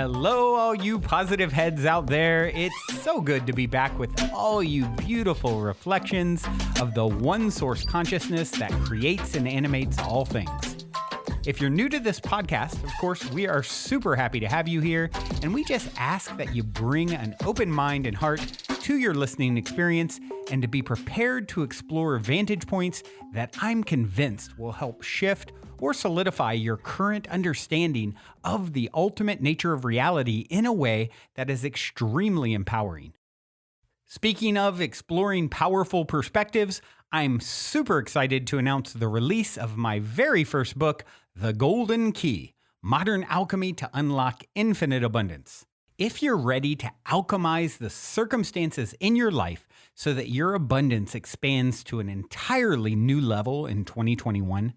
Hello, all you positive heads out there. It's so good to be back with all you beautiful reflections of the one source consciousness that creates and animates all things. If you're new to this podcast, of course, we are super happy to have you here, and we just ask that you bring an open mind and heart to your listening experience and to be prepared to explore vantage points that I'm convinced will help shift or solidify your current understanding of the ultimate nature of reality in a way that is extremely empowering. Speaking of exploring powerful perspectives, I'm super excited to announce the release of my very first book, The Golden Key: Modern Alchemy to Unlock Infinite Abundance. If you're ready to alchemize the circumstances in your life so that your abundance expands to an entirely new level in 2021,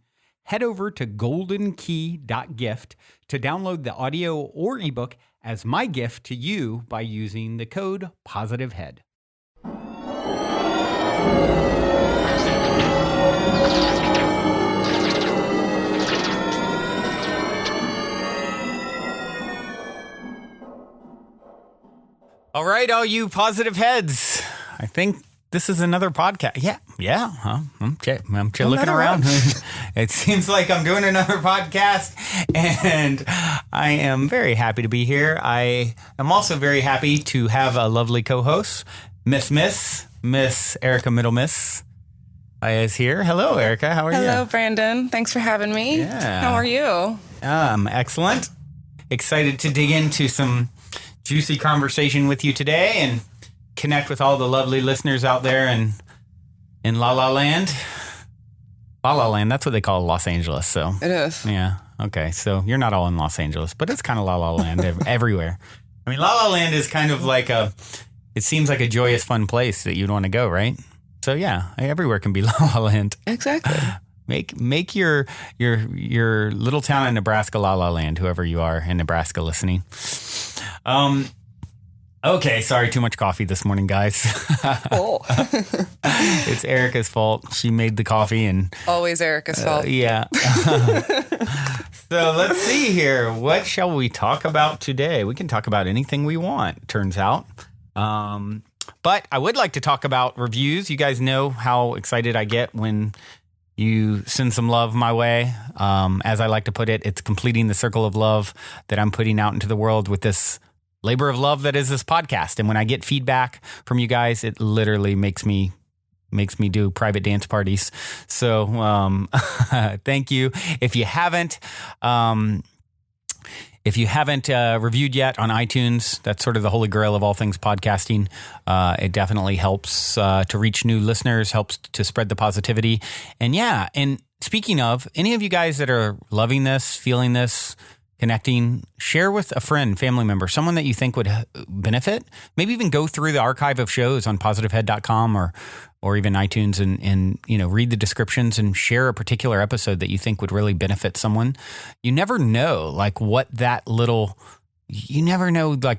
head over to goldenkey.gift to download the audio or ebook as my gift to you by using the code POSITIVEHEAD. All right, all you positive heads. I think this is another podcast. Yeah. Huh? I'm looking around. It seems like I'm doing another podcast, and I am very happy to be here. I am also very happy to have a lovely co-host, Miss Erica Middle Miss is here. Hello, Erica. How are you? Hello, Brandon. Thanks for having me. Yeah. How are you? Excellent. Excited to dig into some juicy conversation with you today and connect with all the lovely listeners out there in La La Land. La La Land, that's what they call Los Angeles. So it is. Yeah. Okay. So you're not all in Los Angeles, but it's kind of La La Land everywhere. I mean, La La Land is kind of like it seems like a joyous, fun place that you'd want to go, right? So yeah, everywhere can be La La Land. Exactly. Make your little town in Nebraska La La Land, whoever you are in Nebraska listening. Okay, sorry, too much coffee this morning, guys. Oh. It's Erica's fault. She made the coffee and... Always Erica's fault. Yeah. So let's see here. What shall we talk about today? We can talk about anything we want, turns out. But I would like to talk about reviews. You guys know how excited I get when you send some love my way. As I like to put it, it's completing the circle of love that I'm putting out into the world with this labor of love that is this podcast. And when I get feedback from you guys, it literally makes me do private dance parties. So thank you. If you haven't reviewed yet on iTunes, that's sort of the holy grail of all things podcasting. It definitely helps to reach new listeners, helps to spread the positivity. And yeah, and speaking of, any of you guys that are loving this, feeling this, connecting, share with a friend, family member, someone that you think would benefit. Maybe even go through the archive of shows on positivehead.com or even iTunes and read the descriptions and share a particular episode that you think would really benefit someone. You never know like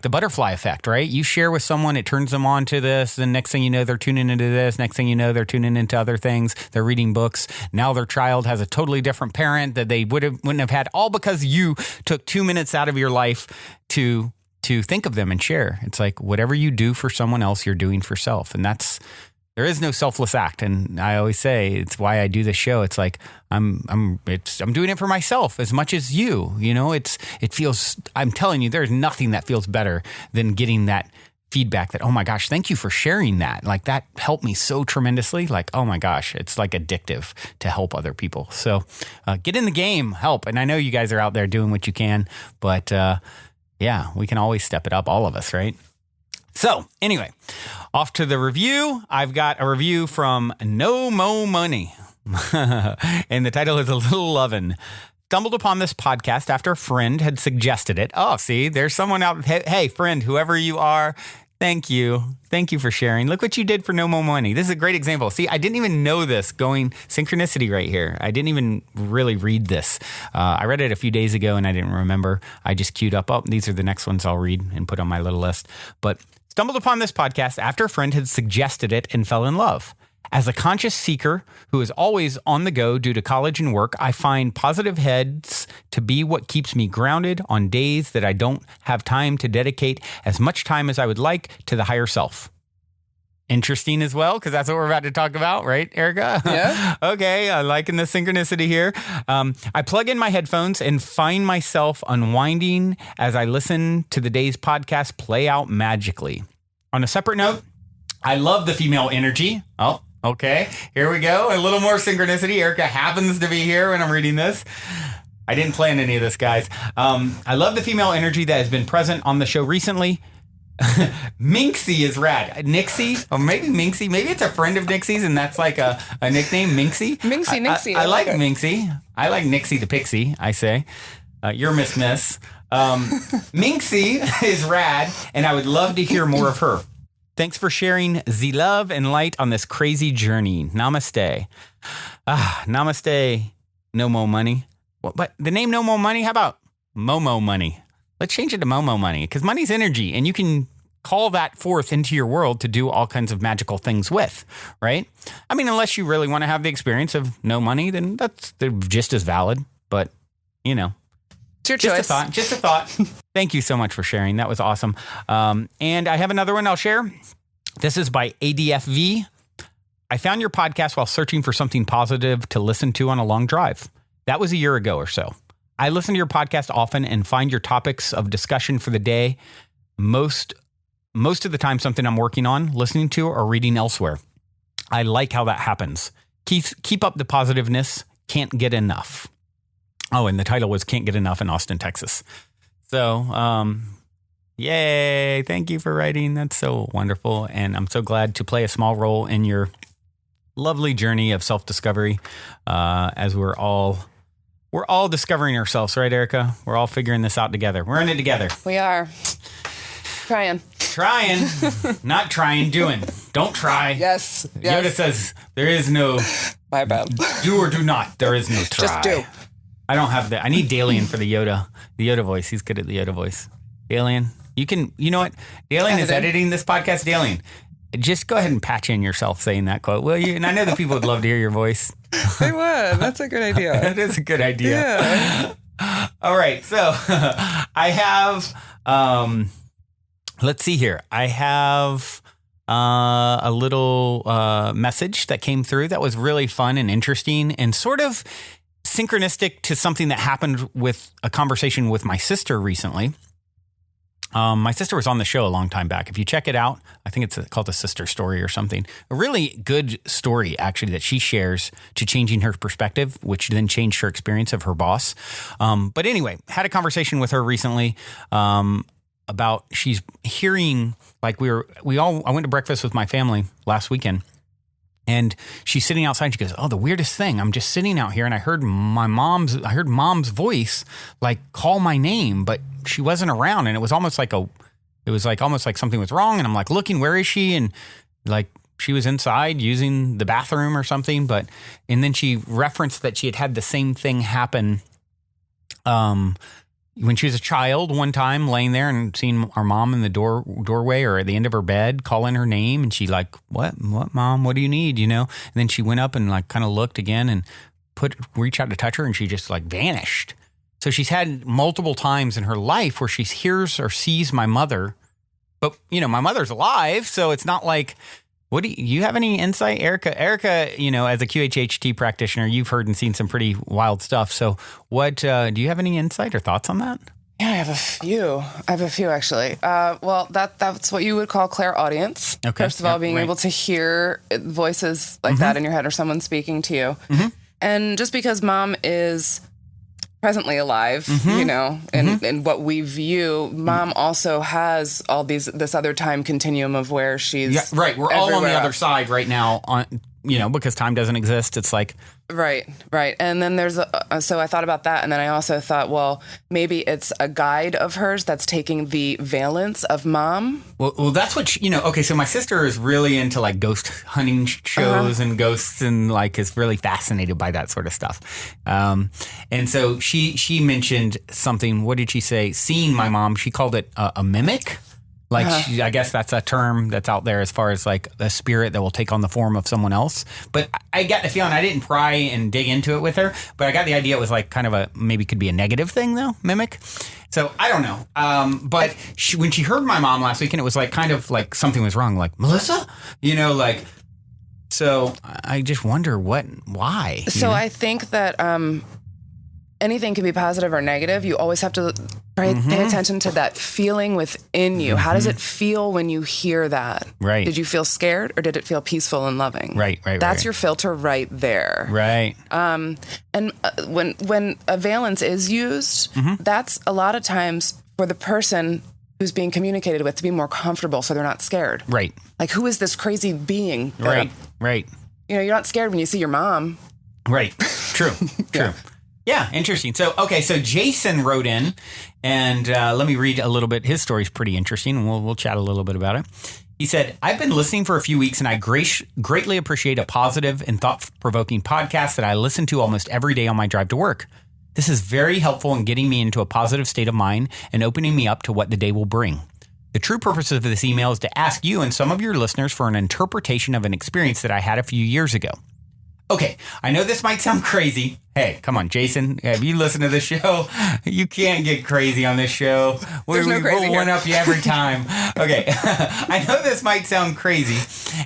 the butterfly effect, right? You share with someone, it turns them on to this. Then next thing you know, they're tuning into this. Next thing you know, they're tuning into other things. They're reading books. Now their child has a totally different parent that they wouldn't have had, all because you took 2 minutes out of your life to think of them and share. It's like whatever you do for someone else, you're doing for self. And there is no selfless act. And I always say it's why I do this show. It's like I'm doing it for myself as much as you. It feels, I'm telling you, there's nothing that feels better than getting that feedback that, oh my gosh, thank you for sharing that. Like that helped me so tremendously. Like, oh my gosh, it's like addictive to help other people. So get in the game, help. And I know you guys are out there doing what you can, but yeah, we can always step it up, all of us, right? So anyway, off to the review. I've got a review from No Mo Money. And the title is A Little Lovin'. Stumbled upon this podcast after a friend had suggested it. Oh, see, there's someone out. Hey, friend, whoever you are, thank you. Thank you for sharing. Look what you did for No Mo Money. This is a great example. See, I didn't even know this, going synchronicity right here. I didn't even really read this. I read it a few days ago and I didn't remember. I just queued up, these are the next ones I'll read and put on my little list. But stumbled upon this podcast after a friend had suggested it and fell in love. As a conscious seeker who is always on the go due to college and work, I find positive heads to be what keeps me grounded on days that I don't have time to dedicate as much time as I would like to the higher self. Interesting as well, because that's what we're about to talk about, right, Erica? Yeah. Okay, I'm liking the synchronicity here. I plug in my headphones and find myself unwinding as I listen to the day's podcast play out magically. On a separate note, I love the female energy. Oh, okay, here we go. A little more synchronicity. Erica happens to be here when I'm reading this. I didn't plan any of this, guys. I love the female energy that has been present on the show recently. Minxie is rad. Nixie, or maybe Minxie. Maybe it's a friend of Nixie's, and that's like a nickname, Minxie. Minxie. I like Minxie. I like Nixie the Pixie, I say. You're Miss. Minxie is rad, and I would love to hear more of her. Thanks for sharing the love and light on this crazy journey. Namaste. Namaste. No more money. But the name No More Money? How about Momo Money? Let's change it to Momo Money, because money's energy, and you can call that forth into your world to do all kinds of magical things with, right? I mean, unless you really want to have the experience of no money, then they're just as valid. But, you know, it's your choice. Just a thought. Thank you so much for sharing. That was awesome. And I have another one I'll share. This is by ADFV. I found your podcast while searching for something positive to listen to on a long drive. That was a year ago or so. I listen to your podcast often and find your topics of discussion for the day most of the time something I'm working on, listening to, or reading elsewhere. I like how that happens. Keep up the positiveness. Can't get enough. Oh, and the title was Can't Get Enough in Austin, Texas. So, yay. Thank you for writing. That's so wonderful. And I'm so glad to play a small role in your lovely journey of self-discovery as we're all discovering ourselves, right, Erica? We're all figuring this out together. We're in it together. We are. Trying. Not trying, doing. Don't try. Yes. Yoda says there is no My bad. do or do not. There is no try. Just do. I don't have that. I need Dalian for the Yoda voice. He's good at the Yoda voice. Dalian, you know what? Dalian is editing this podcast. Dalian, just go ahead and patch in yourself saying that quote, will you? And I know that people would love to hear your voice. They would. That's a good idea. That is a good idea. Yeah. All right. So I have, let's see here. I have a little message that came through that was really fun and interesting and sort of synchronistic to something that happened with a conversation with my sister recently. My sister was on the show a long time back. If you check it out, I think it's called a sister story or something. A really good story, actually, that she shares to changing her perspective, which then changed her experience of her boss. But anyway, had a conversation with her recently about she's hearing, like I went to breakfast with my family last weekend. And she's sitting outside and she goes, oh, the weirdest thing. I'm just sitting out here and I heard mom's voice like call my name, but she wasn't around. And it was almost like something was wrong. And I'm like, looking, where is she? And like she was inside using the bathroom or something. And then she referenced that she had the same thing happen when she was a child one time, laying there and seeing our mom in the doorway or at the end of her bed calling her name. And she like, what, mom, what do you need? You know? And then she went up and like kind of looked again and reached out to touch her and she just like vanished. So she's had multiple times in her life where she hears or sees my mother, but you know, my mother's alive. So it's not like, what do you have any insight, Erica, you know, as a QHHT practitioner, you've heard and seen some pretty wild stuff. So what, do you have any insight or thoughts on that? Yeah, I have a few actually. Well, that's what you would call clairaudience. Okay. First of all, being able to hear voices like that in your head or someone speaking to you. Mm-hmm. And just because mom is presently alive, you know, and what we view, mom also has all this other time continuum of where she's right. We're all on the other side right now, you know, because time doesn't exist. It's like right. And then there's so I thought about that, and then I also thought, well, maybe it's a guide of hers that's taking the valence of mom. Well, that's what you know. Okay, so my sister is really into like ghost hunting shows and ghosts, and like is really fascinated by that sort of stuff. And so she mentioned something. What did she say? Seeing my mom, she called it a mimic. Like, I guess that's a term that's out there as far as like a spirit that will take on the form of someone else. But I got the feeling, I didn't pry and dig into it with her, but I got the idea it was like kind of a, maybe could be a negative thing though, mimic. So I don't know. But when she heard my mom last weekend, it was like kind of like something was wrong. Like, Melissa, like, so I just wonder why. So I think that anything can be positive or negative. You always have to pay attention to that feeling within you. How does it feel when you hear that? Right. Did you feel scared or did it feel peaceful and loving? Right. That's your filter right there. Right. And when a valence is used, that's a lot of times for the person who's being communicated with to be more comfortable so they're not scared. Right. Like, who is this crazy being? Right. You're not scared when you see your mom. Right. True. Yeah, interesting. So Jason wrote in, and let me read a little bit. His story's pretty interesting, and we'll chat a little bit about it. He said, I've been listening for a few weeks, and I greatly appreciate a positive and thought-provoking podcast that I listen to almost every day on my drive to work. This is very helpful in getting me into a positive state of mind and opening me up to what the day will bring. The true purpose of this email is to ask you and some of your listeners for an interpretation of an experience that I had a few years ago. Okay, I know this might sound crazy. Hey, come on, Jason. Have you listened to this show? You can't get crazy on this show. There's no crazy We'll one up you every time. Okay, I know this might sound crazy,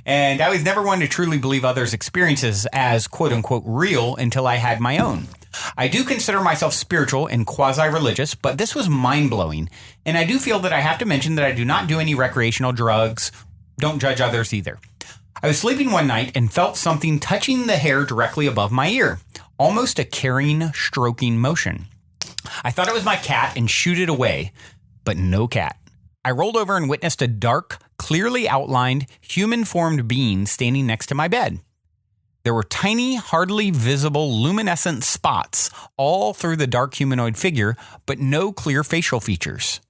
and I was never one to truly believe others' experiences as quote-unquote real until I had my own. I do consider myself spiritual and quasi-religious, but this was mind-blowing, and I do feel that I have to mention that I do not do any recreational drugs. Don't judge others either. I was sleeping one night and felt something touching the hair directly above my ear, almost a carrying, stroking motion. I thought it was my cat and shooed it away, but no cat. I rolled over and witnessed a dark, clearly outlined, human-formed being standing next to my bed. There were tiny, hardly visible, luminescent spots all through the dark humanoid figure, but no clear facial features.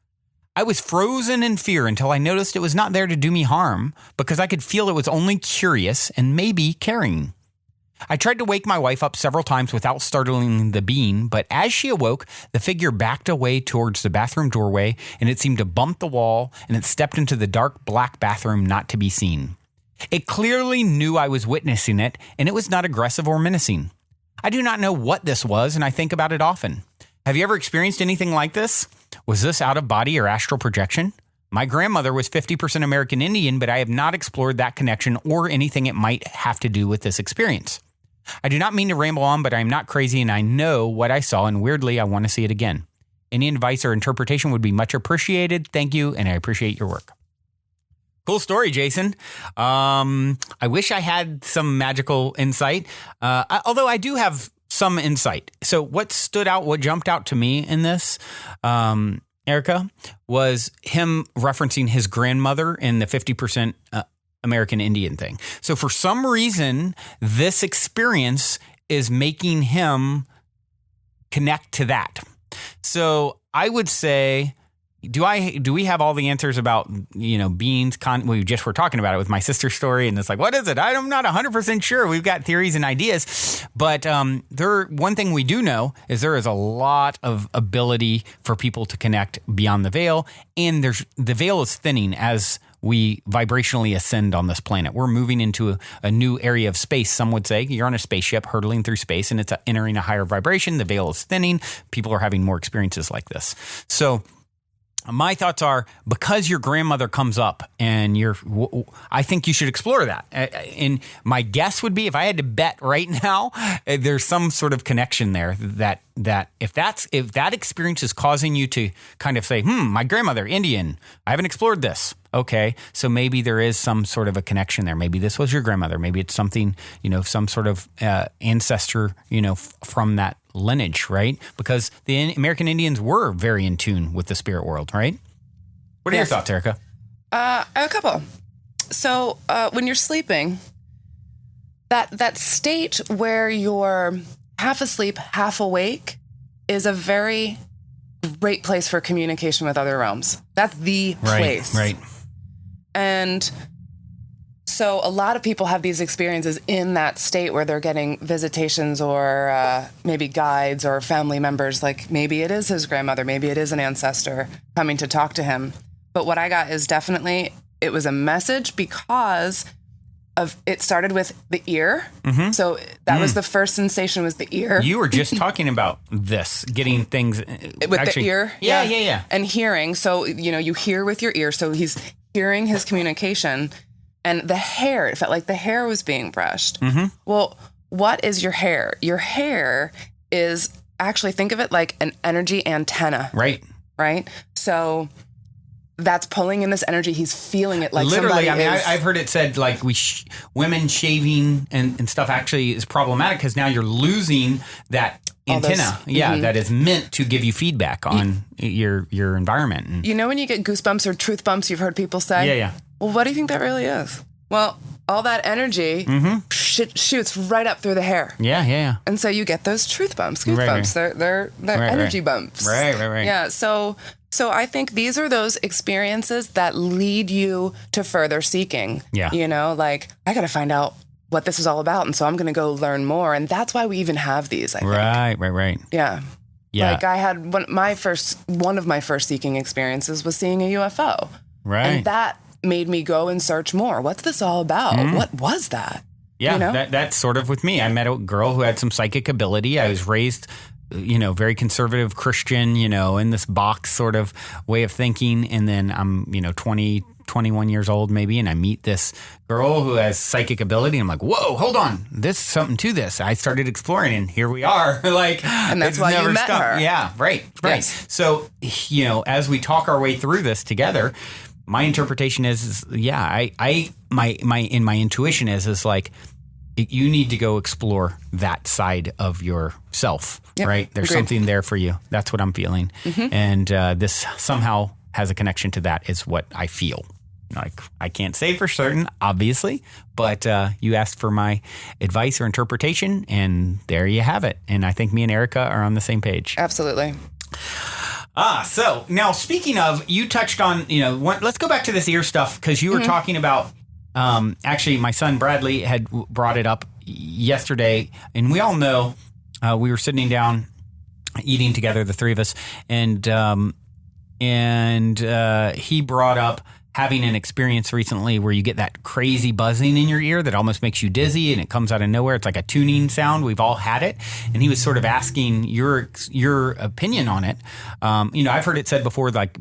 I was frozen in fear until I noticed it was not there to do me harm because I could feel it was only curious and maybe caring. I tried to wake my wife up several times without startling the being, but as she awoke, the figure backed away towards the bathroom doorway and it seemed to bump the wall and it stepped into the dark black bathroom not to be seen. It clearly knew I was witnessing it and it was not aggressive or menacing. I do not know what this was and I think about it often. Have you ever experienced anything like this? Was this out of body or astral projection? My grandmother was 50% American Indian, but I have not explored that connection or anything it might have to do with this experience. I do not mean to ramble on, but I am not crazy and I know what I saw and weirdly I want to see it again. Any advice or interpretation would be much appreciated. Thank you and I appreciate your work. Cool story, Jason. I wish I had some magical insight, although I do have some insight. So what stood out, what jumped out to me in this, Erica, was him referencing his grandmother in the 50% American Indian thing. So for some reason, this experience is making him connect to that. So I would say, do we have all the answers about, beings? We just were talking about it with my sister's story, and it's like, what is it? I'm not 100% sure. We've got theories and ideas, but one thing we do know is there is a lot of ability for people to connect beyond the veil, and the veil is thinning as we vibrationally ascend on this planet. We're moving into a new area of space. Some would say you're on a spaceship hurtling through space, and it's entering a higher vibration. The veil is thinning. People are having more experiences like this. So my thoughts are, because your grandmother comes up and I think you should explore that. And my guess would be, if I had to bet right now, there's some sort of connection there that if that experience is causing you to kind of say, my grandmother, Indian, I haven't explored this. Okay. So maybe there is some sort of a connection there. Maybe this was your grandmother. Maybe it's something, some sort of ancestor, from that lineage, right? Because the American Indians were very in tune with the spirit world, right? What are your thoughts, Erica? I have a couple. So when you're sleeping, that state where you're half asleep, half awake is a very great place for communication with other realms. That's the place. Right. And so a lot of people have these experiences in that state where they're getting visitations or maybe guides or family members. Like maybe it is his grandmother, maybe it is an ancestor coming to talk to him. But what I got is definitely, it was a message because of, it started with the ear. So that was the first sensation, was the ear. You were just talking about this, getting things with the ear. Yeah. And hearing. So, you hear with your ear. So he's hearing his communication, and the hair, it felt like the hair was being brushed. Well, what is your hair? Your hair is actually, think of it like an energy antenna. Right. So that's pulling in this energy. He's feeling it like literally. somebody I've heard it said like women shaving and stuff actually is problematic because now you're losing that antenna. That is meant to give you feedback on your environment. And, when you get goosebumps or truth bumps, you've heard people say. Yeah. Well, what do you think that really is? Well, all that energy shoots right up through the hair. Yeah. And so you get those truth bumps, goosebumps. Right. They're energy bumps. Right. Yeah. So I think these are those experiences that lead you to further seeking. Yeah. Like, I got to find out what this is all about. And so I'm going to go learn more. And that's why we even have these, I think. Right. Yeah. Yeah. Like I had one of my first seeking experiences was seeing a UFO. Right. And that made me go and search more. What's this all about? What was that? Yeah, that's sort of with me. I met a girl who had some psychic ability. I was raised, very conservative Christian, in this box sort of way of thinking. And then I'm, 20, 21 years old maybe, and I meet this girl who has psychic ability. I'm like, whoa, hold on. There's something to this. I started exploring, and here we are. And that's why you met her. Yeah, right. Yes. So, as we talk our way through this together, my interpretation is my intuition is like, you need to go explore that side of yourself, right? There's something there for you. That's what I'm feeling. And this somehow has a connection to that is what I feel. Like, I can't say for certain, obviously, but you asked for my advice or interpretation, and there you have it. And I think me and Erica are on the same page. Absolutely. So now speaking of, you touched on, let's go back to this ear stuff because you were talking about, actually my son Bradley had brought it up yesterday, and we all know, we were sitting down eating together, the three of us, and he brought up having an experience recently where you get that crazy buzzing in your ear that almost makes you dizzy, and it comes out of nowhere. It's like a tuning sound. We've all had it. And he was sort of asking your opinion on it. I've heard it said before, like,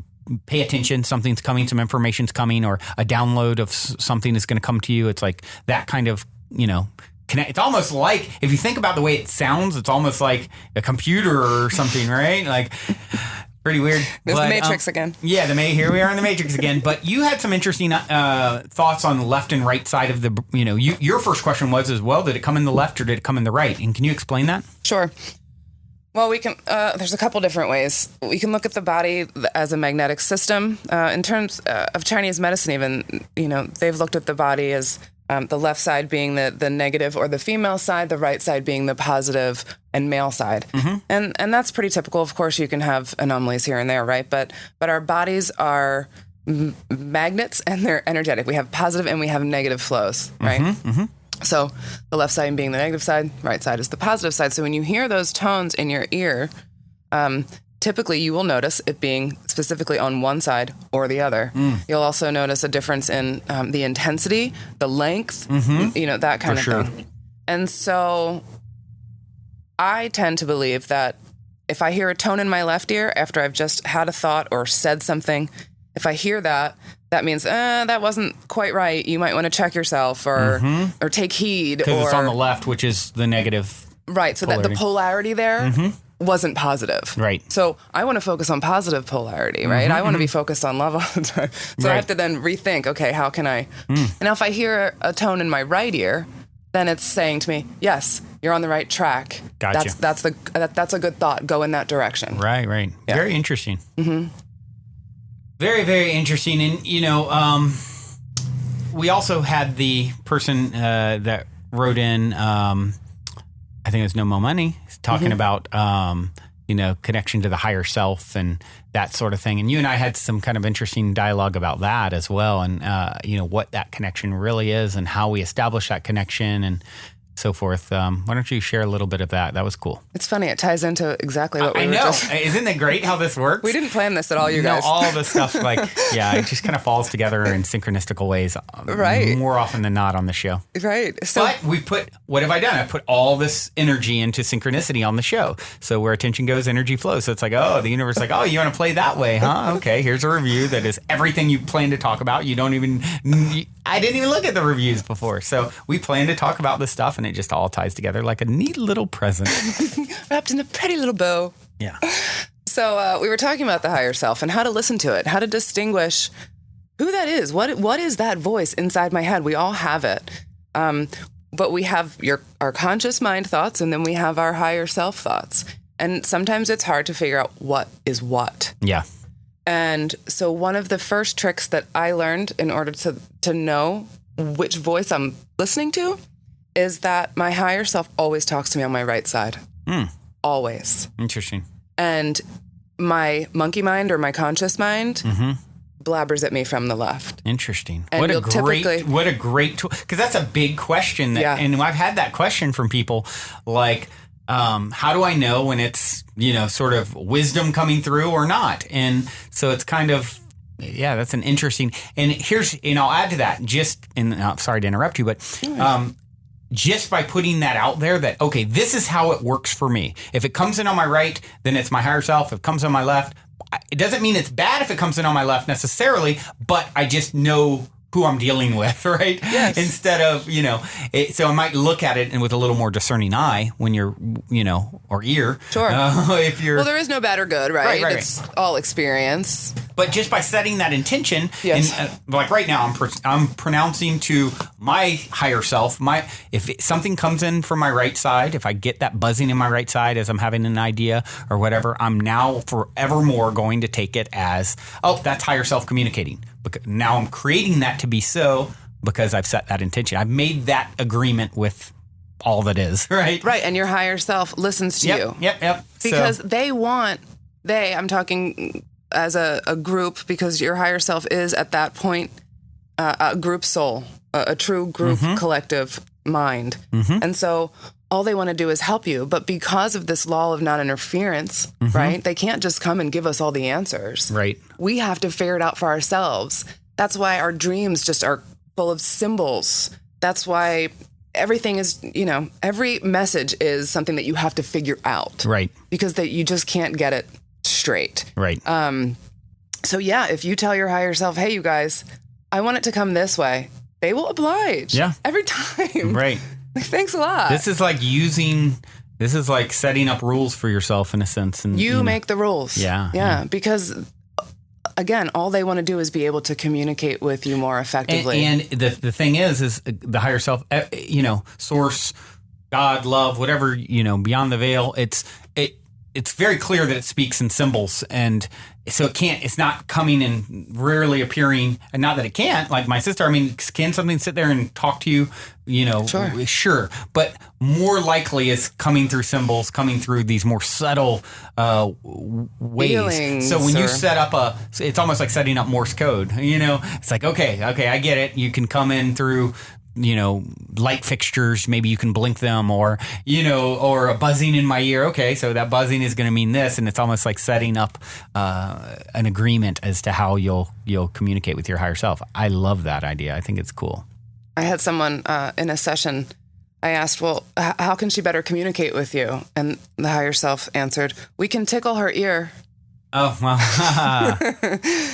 pay attention, something's coming, some information's coming, or a download of something is going to come to you. It's like that kind of, it's almost like, if you think about the way it sounds, it's almost like a computer or something, right? Like, pretty weird. There's the Matrix again. Yeah, here we are in the Matrix again. But you had some interesting thoughts on the left and right side of the, your first question was as well, did it come in the left or did it come in the right? And can you explain that? Sure. Well, we can, there's a couple different ways. We can look at the body as a magnetic system. In terms of Chinese medicine even, they've looked at the body as the left side being the negative or the female side, the right side being the positive and male side. And that's pretty typical. Of course, you can have anomalies here and there, right? But our bodies are magnets and they're energetic. We have positive and we have negative flows, right? So the left side being the negative side, right side is the positive side. So when you hear those tones in your ear, typically you will notice it being specifically on one side or the other. You'll also notice a difference in the intensity, the length, that kind of thing. And so I tend to believe that if I hear a tone in my left ear after I've just had a thought or said something, if I hear that, that means that wasn't quite right. You might want to check yourself or take heed. Because it's on the left, which is the negative. Right. So polarity. That the polarity there wasn't positive. Right. So I want to focus on positive polarity, right? I want to be focused on love all the time. So I have to then rethink, okay, how can I? And now if I hear a tone in my right ear, then it's saying to me, yes, you're on the right track. Gotcha. That's a good thought. Go in that direction. Right. Yeah. Very interesting. Very, very interesting. And, we also had the person that wrote in, I think it was No Mo Money, talking about, connection to the higher self and that sort of thing. And you and I had some kind of interesting dialogue about that as well. And, what that connection really is and how we establish that connection. And so forth. Why don't you share a little bit of that? That was cool. It's funny. It ties into exactly what we were know. just... Isn't it great how this works? We didn't plan this at all, you guys. No, all the stuff, it just kind of falls together in synchronistical ways. Right. More often than not on the show. Right. So, but what have I done? I put all this energy into synchronicity on the show. So where attention goes, energy flows. So it's like, the universe is like, you want to play that way, huh? Okay, here's a review that is everything you plan to talk about. I didn't even look at the reviews before. So we plan to talk about this stuff, and it just all ties together like a neat little present. Wrapped in a pretty little bow. Yeah. So we were talking about the higher self and how to listen to it, how to distinguish who that is. What is that voice inside my head? We all have it. But we have our conscious mind thoughts, and then we have our higher self thoughts. And sometimes it's hard to figure out what is what. Yeah. And so one of the first tricks that I learned in order to know which voice I'm listening to is that my higher self always talks to me on my right side. Always. Interesting. And my monkey mind or my conscious mind blabbers at me from the left. Interesting. And what a great tool. Because that's a big question. And I've had that question from people like, how do I know when it's, sort of wisdom coming through or not? And so it's kind of, that's an interesting, and I'll add to that sorry to interrupt you, but, just by putting that out there that, okay, this is how it works for me. If it comes in on my right, then it's my higher self. If it comes on my left, it doesn't mean it's bad if it comes in on my left necessarily, but I just know who I'm dealing with, right? Yes. Instead of, so I might look at it and with a little more discerning eye when you're, or ear. Sure. If you're... Well, there is no bad or good, right? It's all experience. But just by setting that intention, yes. And, like right now, I'm pronouncing to my higher self, if something comes in from my right side, if I get that buzzing in my right side as I'm having an idea or whatever, I'm now forevermore going to take it as, that's higher self communicating. Because now I'm creating that to be so because I've set that intention. I've made that agreement with all that is, right? Right, and your higher self listens to you. Yep. Because I'm talking as a group, because your higher self is at that point a group soul, a true group collective mind. And so all they want to do is help you. But because of this law of non-interference, right, they can't just come and give us all the answers. Right. We have to figure it out for ourselves. That's why our dreams just are full of symbols. That's why everything is, every message is something that you have to figure out. Right. Because you just can't get it straight. Right. So yeah, if you tell your higher self, hey, you guys, I want it to come this way, they will oblige. Yeah. Every time. Right. Thanks a lot. This is like setting up rules for yourself in a sense. And you make the rules. Yeah. Because again, all they want to do is be able to communicate with you more effectively. And the thing is the higher self, source, God, love, whatever, beyond the veil, it's very clear that it speaks in symbols. And so it's not coming and rarely appearing, and not that it can't, like my sister, can something sit there and talk to you, Sure. But more likely it's coming through symbols, coming through these more subtle ways. Feelings, so when you set up it's almost like setting up Morse code, it's like, okay, I get it. You can come in through, light fixtures, maybe you can blink them, or a buzzing in my ear. Okay, so that buzzing is going to mean this, and it's almost like setting up an agreement as to how you'll communicate with your higher self. I love that idea. I think it's cool. I had someone in a session, I asked, well, how can she better communicate with you? And the higher self answered, we can tickle her ear. Oh, well,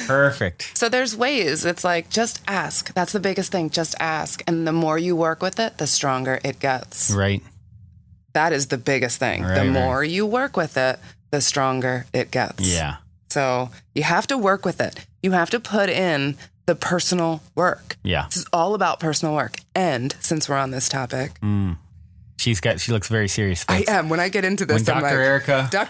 perfect. So there's ways. It's like, just ask. That's the biggest thing. Just ask. And the more you work with it, the stronger it gets. Right. That is the biggest thing. Right, the more you work with it, the stronger it gets. Yeah. So you have to work with it. You have to put in the personal work. Yeah. This is all about personal work. And since we're on this topic... She looks very serious. Folks. I am. When I get into this, when Dr.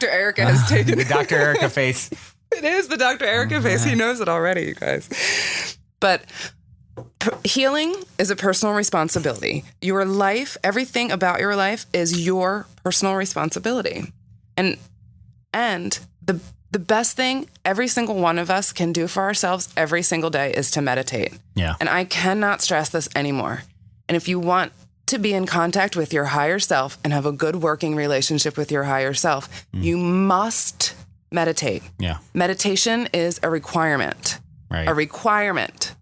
Erica has taken the Dr. Erica face. It is the Dr. Erica face. He knows it already, you guys. But healing is a personal responsibility. Your life, everything about your life is your personal responsibility. And the best thing every single one of us can do for ourselves every single day is to meditate. Yeah. And I cannot stress this anymore. And if you want to be in contact with your higher self and have a good working relationship with your higher self, you must meditate. Yeah. Meditation is a requirement. Right. A requirement.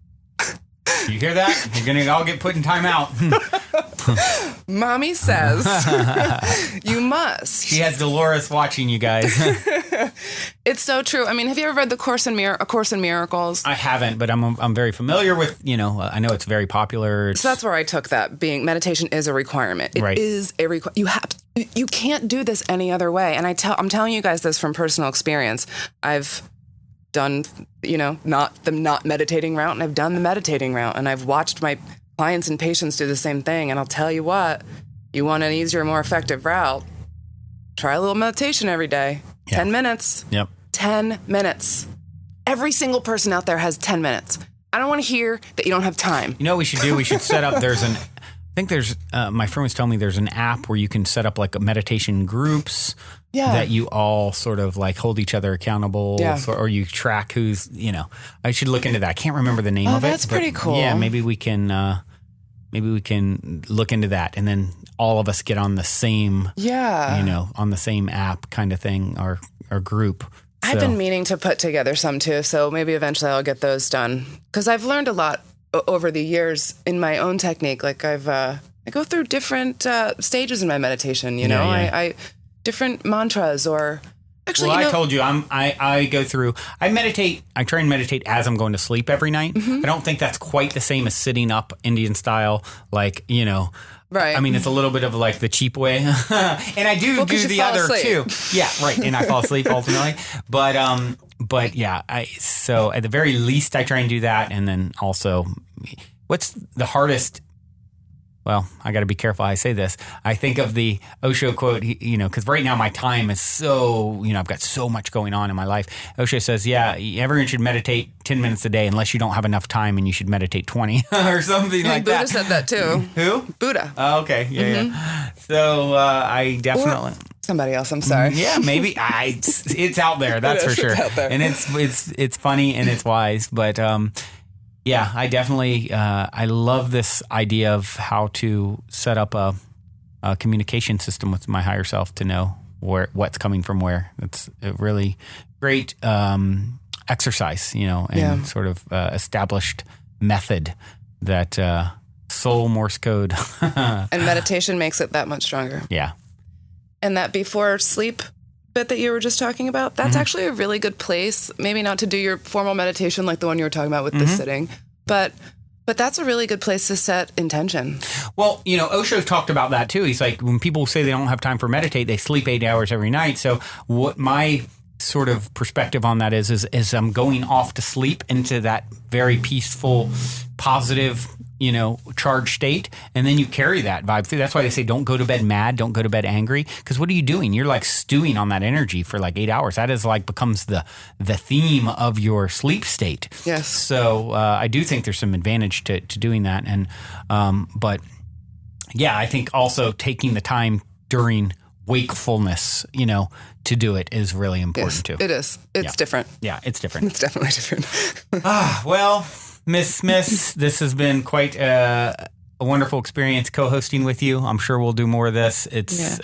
You hear that? You're going to all get put in timeout. Mommy says you must. She has Dolores watching you guys. It's so true. I mean, have you ever read A Course in Miracles? I haven't, but I'm very familiar with, I know it's very popular. So that's where I took that, being meditation is a requirement. It is a you can't do this any other way. And I'm telling you guys this from personal experience. I've done, not the not meditating route, and I've done the meditating route, and I've watched my clients and patients do the same thing. And I'll tell you what, you want an easier, more effective route, try a little meditation every day. Yeah. 10 minutes. Yep. 10 minutes. Every single person out there has 10 minutes. I don't want to hear that you don't have time. You know what we should do? We should set up, my friend was telling me there's an app where you can set up like meditation groups that you all sort of like hold each other accountable or you track who's, I should look into that. I can't remember the name of it. That's pretty cool. Yeah, maybe we can look into that, and then all of us get on the same, on the same app kind of thing or group. So. I've been meaning to put together some too, so maybe eventually I'll get those done. Because I've learned a lot over the years in my own technique. Like I go through different stages in my meditation. I different mantras or. Actually, I told you, I go through, I try and meditate as I'm going to sleep every night. Mm-hmm. I don't think that's quite the same as sitting up Indian style, like, right. I mean, it's a little bit of like the cheap way. And I do the other asleep. too. Yeah, right. And I fall asleep ultimately. But yeah, so at the very least I try and do that. And then also, what's the hardest? Well, I got to be careful how I say this. I think of the Osho quote, because right now my time is so, I've got so much going on in my life. Osho says, everyone should meditate 10 minutes a day unless you don't have enough time, and you should meditate 20 or something like Buddha that. Buddha said that too. Who? Buddha. Oh, okay. Yeah, yeah. So I definitely... Or somebody else, I'm sorry. Yeah, maybe. It's out there, that's for sure. It's out there. And it's funny and it's wise, but... yeah, I definitely, I love this idea of how to set up a communication system with my higher self to know what's coming from where. It's a really great exercise, and sort of established method that soul Morse code. And meditation makes it that much stronger. Yeah. And that before sleep bit that you were just talking about, that's actually a really good place, maybe not to do your formal meditation like the one you were talking about with the sitting, but that's a really good place to set intention. Well, Osho talked about that too. He's like, when people say they don't have time for meditate, they sleep 8 hours every night. So what my sort of perspective on that is I'm going off to sleep into that very peaceful, positive, charged state. And then you carry that vibe through. That's why they say don't go to bed mad, don't go to bed angry. Because what are you doing? You're like stewing on that energy for like 8 hours. That is like becomes the theme of your sleep state. Yes. So I do think there's some advantage to doing that. And but yeah, I think also taking the time during wakefulness, to do it is really important too. It is. It's different. Yeah, it's different. It's definitely different. Well, Miss Smith, this has been quite a wonderful experience co-hosting with you. I'm sure we'll do more of this. It's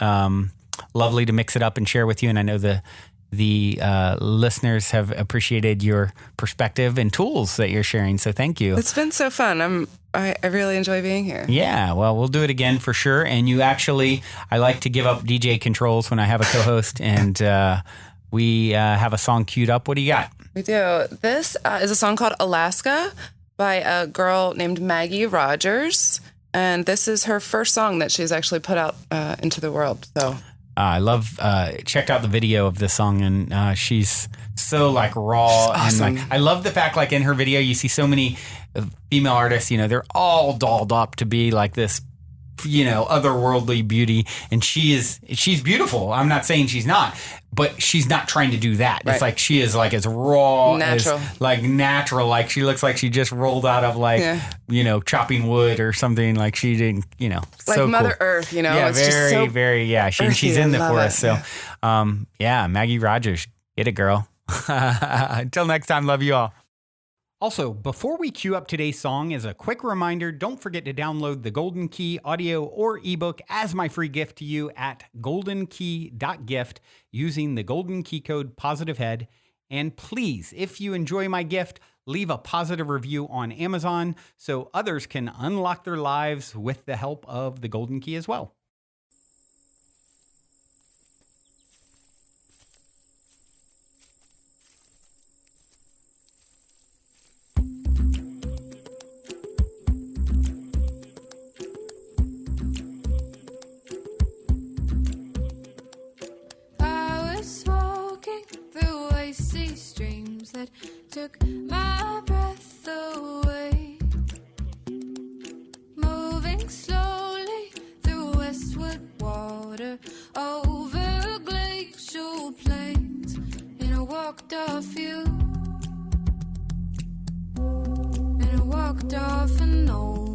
lovely to mix it up and share with you. And I know the listeners have appreciated your perspective and tools that you're sharing. So thank you. It's been so fun. I really enjoy being here. Yeah, well, we'll do it again for sure. And I like to give up DJ controls when I have a co-host, and we have a song queued up. What do you got? We do. This is a song called Alaska by a girl named Maggie Rogers. And this is her first song that she's actually put out into the world. So I love, checked out the video of this song, and she's so like raw. Awesome. And like, I love the fact, like in her video, you see so many female artists, they're all dolled up to be like this, otherworldly beauty. And she's beautiful. I'm not saying she's not, but she's not trying to do that. Right. It's like she is like as raw, natural. Natural. Like she looks like she just rolled out of chopping wood or something. Like she didn't, like so Mother cool. Earth, Yeah, it's very, just so very, yeah. She's in there for us. So, Maggie Rogers, get it, girl. Until next time, love you all. Also, before we cue up today's song, as a quick reminder, don't forget to download the Golden Key audio or ebook as my free gift to you at goldenkey.gift using the Golden Key code POSITIVEHEAD. And please, if you enjoy my gift, leave a positive review on Amazon so others can unlock their lives with the help of the Golden Key as well. That took my breath away, moving slowly through westward water, over glacial plains, and I walked off you, and I walked off an old